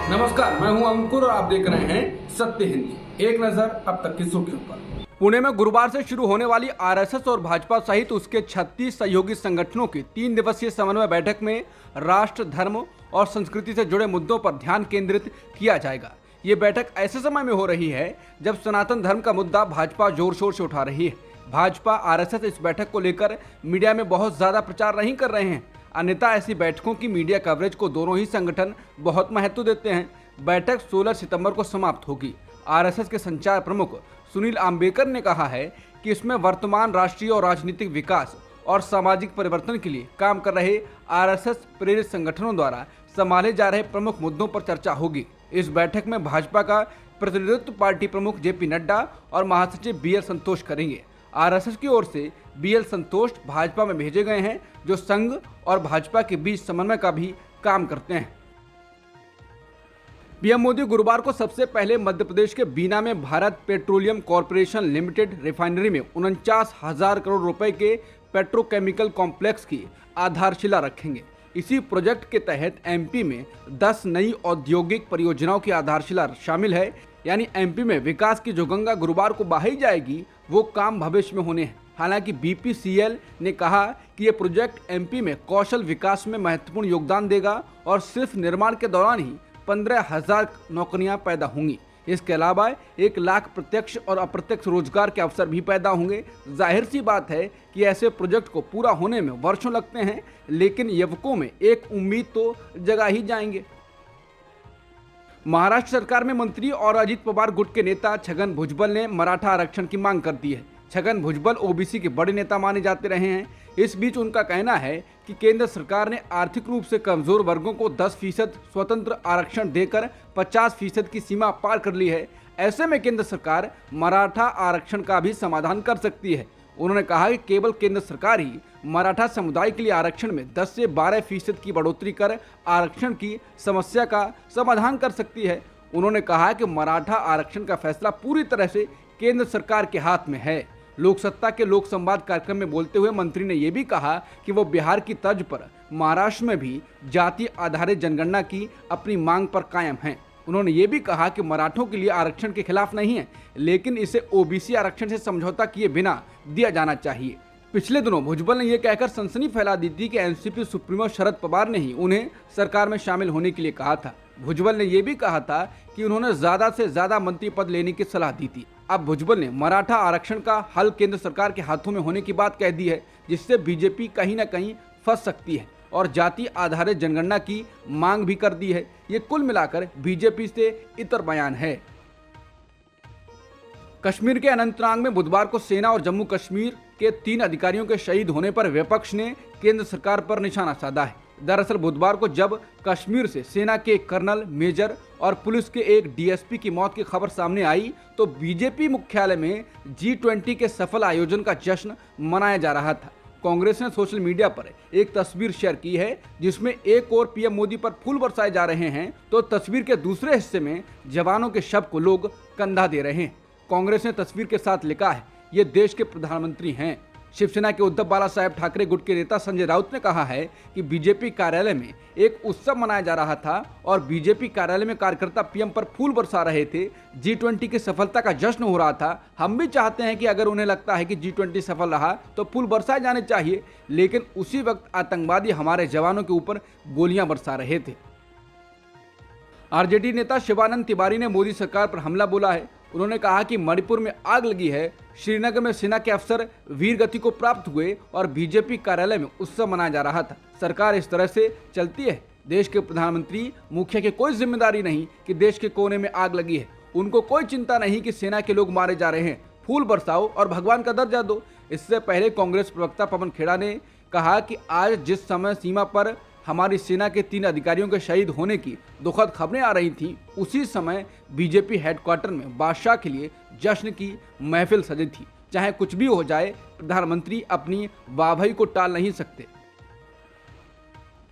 नमस्कार, मैं हूं अंकुर और आप देख रहे हैं सत्य हिंदी। एक नजर अब तक की सुर्खियों पर। पुणे में गुरुवार से शुरू होने वाली आरएसएस और भाजपा सहित उसके 36 सहयोगी संगठनों की 3 दिवसीय समन्वय बैठक में राष्ट्र, धर्म और संस्कृति से जुड़े मुद्दों पर ध्यान केंद्रित किया जाएगा। ये बैठक ऐसे समय में हो रही है जब सनातन धर्म का मुद्दा भाजपा जोर शोर से उठा रही है। भाजपा आरएसएस इस बैठक को लेकर मीडिया में बहुत ज्यादा प्रचार नहीं कर रहे हैं। अन्यथा ऐसी बैठकों की मीडिया कवरेज को दोनों ही संगठन बहुत महत्व देते हैं। बैठक 16 सितंबर को समाप्त होगी। आरएसएस के संचार प्रमुख सुनील आम्बेकर ने कहा है कि इसमें वर्तमान राष्ट्रीय और राजनीतिक विकास और सामाजिक परिवर्तन के लिए काम कर रहे आरएसएस प्रेरित संगठनों द्वारा संभाले जा रहे प्रमुख मुद्दों पर चर्चा होगी। इस बैठक में भाजपा का प्रतिनिधित्व पार्टी प्रमुख जेपी नड्डा और महासचिव बीएल संतोष करेंगे। आरएसएस की ओर से बीएल संतोष भाजपा में भेजे गए हैं, जो संघ और भाजपा के बीच समन्वय का भी काम करते हैं। पीएम मोदी गुरुवार को सबसे पहले मध्य प्रदेश के बीना में Bharat petroleum corporation limited refinery में 49,000 करोड़ रुपए के पेट्रोकेमिकल कॉम्प्लेक्स की आधारशिला रखेंगे। इसी प्रोजेक्ट के तहत एमपी में 10 नई औद्योगिक परियोजनाओं की आधारशिला शामिल है। यानी एमपी में विकास की जो गंगा गुरुवार को बहाई जाएगी, वो काम भविष्य में होने हैं। हालांकि बीपीसीएल ने कहा कि ये प्रोजेक्ट एमपी में कौशल विकास में महत्वपूर्ण योगदान देगा और सिर्फ निर्माण के दौरान ही 15,000 नौकरियां पैदा होंगी। इसके अलावा 1 लाख प्रत्यक्ष और अप्रत्यक्ष रोजगार के अवसर भी पैदा होंगे। जाहिर सी बात है कि ऐसे प्रोजेक्ट को पूरा होने में वर्षों लगते हैं, लेकिन युवकों में एक उम्मीद तो जगा ही जाएंगे। महाराष्ट्र सरकार में मंत्री और अजित पवार गुट के नेता छगन भुजबल ने मराठा आरक्षण की मांग कर दी है। छगन भुजबल ओबीसी के बड़े नेता माने जाते रहे हैं। इस बीच उनका कहना है कि केंद्र सरकार ने आर्थिक रूप से कमजोर वर्गों को 10% स्वतंत्र आरक्षण देकर 50% की सीमा पार कर ली है। ऐसे में केंद्र सरकार मराठा आरक्षण का भी समाधान कर सकती है। उन्होंने कहा कि केवल केंद्र सरकार ही मराठा समुदाय के लिए आरक्षण में 10 से 12% की बढ़ोतरी कर आरक्षण की समस्या का समाधान कर सकती है। उन्होंने कहा कि मराठा आरक्षण का फैसला पूरी तरह से केंद्र सरकार के हाथ में है। लोकसत्ता के लोक संवाद कार्यक्रम में बोलते हुए मंत्री ने यह भी कहा कि वो बिहार की तर्ज पर महाराष्ट्र में भी जाति आधारित जनगणना की अपनी मांग पर कायम हैं। उन्होंने ये भी कहा कि मराठों के लिए आरक्षण के खिलाफ नहीं है, लेकिन इसे ओबीसी आरक्षण से समझौता किए बिना दिया जाना चाहिए। पिछले दिनों भुजबल ने यह कहकर सनसनी फैला दी थी कि एनसीपी सुप्रीमो शरद पवार ने ही उन्हें सरकार में शामिल होने के लिए कहा था। भुजबल ने यह भी कहा था कि उन्होंने ज्यादा से ज्यादा मंत्री पद लेने की सलाह दी थी। अब भुजबल ने मराठा आरक्षण का हल केंद्र सरकार के हाथों में होने की बात कह दी है, जिससे बीजेपी कहीं न कहीं फंस सकती है और जाति आधारित जनगणना की मांग भी कर दी है। ये कुल मिलाकर बीजेपी से इतर बयान है। कश्मीर के अनंतनाग में बुधवार को सेना और जम्मू कश्मीर के 3 अधिकारियों के शहीद होने पर विपक्ष ने केंद्र सरकार पर निशाना साधा है। दरअसल बुधवार को जब कश्मीर से सेना के एक कर्नल, मेजर और पुलिस के एक डीएसपी की मौत की खबर सामने आई, तो बीजेपी मुख्यालय में G20 के सफल आयोजन का जश्न मनाया जा रहा था। कांग्रेस ने सोशल मीडिया पर एक तस्वीर शेयर की है, जिसमें एक ओर पीएम मोदी पर फूल बरसाए जा रहे हैं, तो तस्वीर के दूसरे हिस्से में जवानों के शव को लोग कंधा दे रहे हैं। कांग्रेस ने तस्वीर के साथ लिखा है, ये देश के प्रधानमंत्री हैं। शिवसेना के उद्धव बाला साहेब ठाकरे गुट के नेता संजय राउत ने कहा है कि बीजेपी कार्यालय में एक उत्सव मनाया जा रहा था और बीजेपी कार्यालय में कार्यकर्ता पीएम पर फूल बरसा रहे थे। G20 की सफलता का जश्न हो रहा था। हम भी चाहते हैं कि अगर उन्हें लगता है कि G20 सफल रहा तो फूल बरसाए जाने चाहिए, लेकिन उसी वक्त आतंकवादी हमारे जवानों के ऊपर गोलियां बरसा रहे थे। आरजेडी नेता शिवानंद तिवारी ने मोदी सरकार पर हमला बोला है। उन्होंने कहा कि मणिपुर में आग लगी है, श्रीनगर में सेना के अफसर वीर गति को प्राप्त हुए और बीजेपी कार्यालय में उत्सव मनाया जा रहा था। सरकार इस तरह से चलती है। देश के प्रधानमंत्री मुखिया की कोई जिम्मेदारी नहीं कि देश के कोने में आग लगी है। उनको कोई चिंता नहीं कि सेना के लोग मारे जा रहे हैं। फूल बरसाओ और भगवान का दर्जा दो। इससे पहले कांग्रेस प्रवक्ता पवन खेड़ा ने कहा कि आज जिस समय सीमा पर हमारी सेना के 3 अधिकारियों के शहीद होने की दुखद खबरें आ रही थीं, उसी समय बीजेपी हेडक्वार्टर में बादशाह के लिए जश्न की महफिल सजी थी। चाहे कुछ भी हो जाए, प्रधानमंत्री अपनी वाहवाही को टाल नहीं सकते।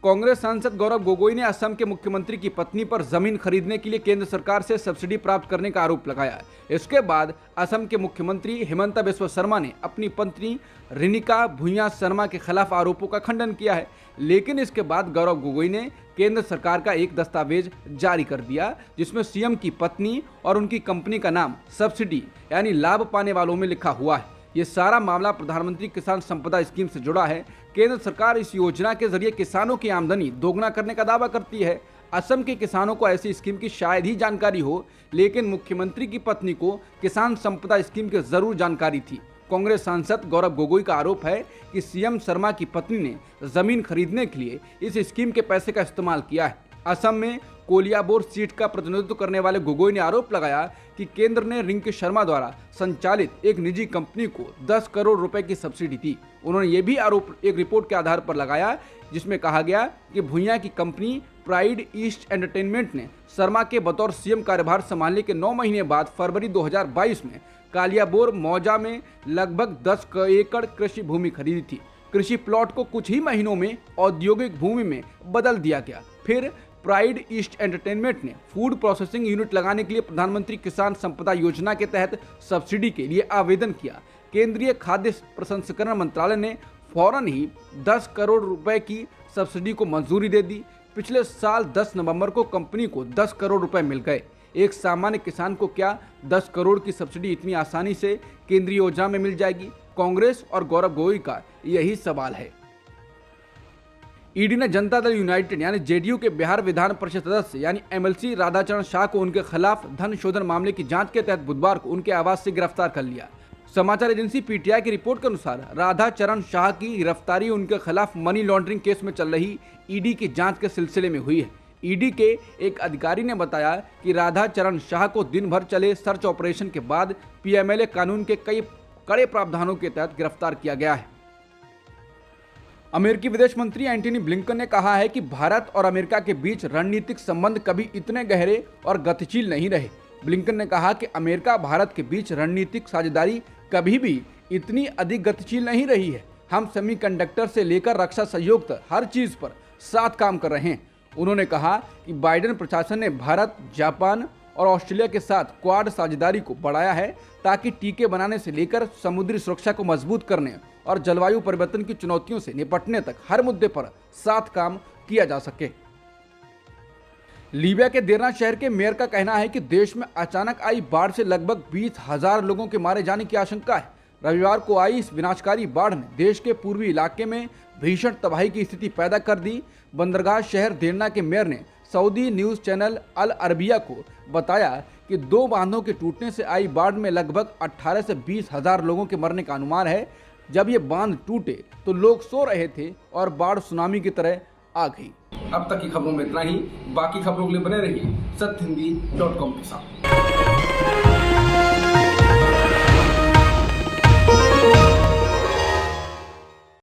कांग्रेस सांसद गौरव गोगोई ने असम के मुख्यमंत्री की पत्नी पर जमीन खरीदने के लिए केंद्र सरकार से सब्सिडी प्राप्त करने का आरोप लगाया। इसके बाद असम के मुख्यमंत्री हिमंता बिस्वा शर्मा ने अपनी पत्नी रिनिका भुइयां शर्मा के खिलाफ आरोपों का खंडन किया है। लेकिन इसके बाद गौरव गोगोई ने केंद्र सरकार का एक दस्तावेज जारी कर दिया जिसमें सीएम की पत्नी और उनकी कंपनी का नाम सब्सिडी यानी लाभ पाने वालों में लिखा हुआ है। ये सारा मामला प्रधानमंत्री किसान संपदा स्कीम से जुड़ा है। केंद्र सरकार इस योजना के जरिए किसानों की आमदनी दोगुना करने का दावा करती है। असम के किसानों को ऐसी स्कीम की शायद ही जानकारी हो, लेकिन मुख्यमंत्री की पत्नी को किसान संपदा स्कीम की जरूर जानकारी थी। कांग्रेस सांसद गौरव गोगोई का आरोप है कि सीएम शर्मा की पत्नी ने जमीन खरीदने के लिए इस स्कीम के पैसे का इस्तेमाल किया है। असम में कोलियाबोर सीट का प्रतिनिधित्व करने वाले गोगोई ने आरोप लगाया कि केंद्र ने रिंकी शर्मा द्वारा संचालित एक निजी कंपनी को 10 करोड़ रुपए की सब्सिडी दी। उन्होंने ये भी आरोप एक रिपोर्ट के आधार पर लगाया जिसमें कहा गया कि भुइयां की कंपनी प्राइड ईस्ट एंटरटेनमेंट ने शर्मा के बतौर सीएम कार्यभार संभालने के 9 महीने बाद फरवरी 2022 में कालियाबोर मौजा में लगभग 10 एकड़ कृषि भूमि खरीदी थी। कृषि प्लॉट को कुछ ही महीनों में औद्योगिक भूमि में बदल दिया गया। फिर प्राइड ईस्ट एंटरटेनमेंट ने फूड प्रोसेसिंग यूनिट लगाने के लिए प्रधानमंत्री किसान संपदा योजना के तहत सब्सिडी के लिए आवेदन किया। केंद्रीय खाद्य प्रसंस्करण मंत्रालय ने फौरन ही 10 करोड़ रुपए की सब्सिडी को मंजूरी दे दी। पिछले साल 10 नवंबर को कंपनी को 10 करोड़ रुपए मिल गए। एक सामान्य किसान को क्या 10 करोड़ की सब्सिडी इतनी आसानी से केंद्रीय योजना में मिल जाएगी? कांग्रेस और गौरव गोगोई का यही सवाल है। ईडी ने जनता दल यूनाइटेड यानी जेडीयू के बिहार विधान परिषद सदस्य यानी एमएलसी राधाचरण शाह को उनके खिलाफ धन शोधन मामले की जांच के तहत बुधवार को उनके आवास से गिरफ्तार कर लिया। समाचार एजेंसी पीटीआई की रिपोर्ट के अनुसार राधाचरण शाह की गिरफ्तारी उनके खिलाफ मनी लॉन्ड्रिंग केस में चल रही ईडी की जांच के सिलसिले में हुई है। ईडी के एक अधिकारी ने बताया कि राधाचरण शाह को दिन भर चले सर्च ऑपरेशन के बाद पीएमएलए कानून के कई कड़े प्रावधानों के तहत गिरफ्तार किया गया है। अमेरिकी विदेश मंत्री एंटनी ब्लिंकन ने कहा है कि भारत और अमेरिका के बीच रणनीतिक संबंध कभी इतने गहरे और गतिशील नहीं रहे। ब्लिंकन ने कहा कि अमेरिका भारत के बीच रणनीतिक साझेदारी कभी भी इतनी अधिक गतिशील नहीं रही है। हम सेमीकंडक्टर से लेकर रक्षा सहयोग तक हर चीज पर साथ काम कर रहे हैं। उन्होंने कहा कि बाइडेन प्रशासन ने भारत, जापान और ऑस्ट्रेलिया के साथ क्वाड साझेदारी को बढ़ाया है ताकि टीके बनाने से लेकर समुद्री सुरक्षा को मजबूत करने और जलवायु परिवर्तन की चुनौतियों से निपटने तक हर मुद्दे पर साथ काम किया जा सके। लीबिया के देरना शहर के मेयर का कहना है कि देश में अचानक आई बाढ़ से लगभग 20,000 लोगों के मारे जाने की आशंका है। रविवार को आई इस विनाशकारी बाढ़ ने देश के पूर्वी इलाके में भीषण तबाही की स्थिति पैदा कर दी। बंदरगाह शहर देरना के मेयर ने सऊदी न्यूज चैनल अल अरबिया को बताया कि 2 बांधों के टूटने से आई बाढ़ में लगभग 18 से 20,000 लोगों के मरने का अनुमान है। जब ये बांध टूटे तो लोग सो रहे थे और बाढ़ सुनामी की तरह आ गई। अब तक की खबरों में इतना ही। बाकी खबरों के लिए बने रहिए सत्यहिंदी.com के साथ।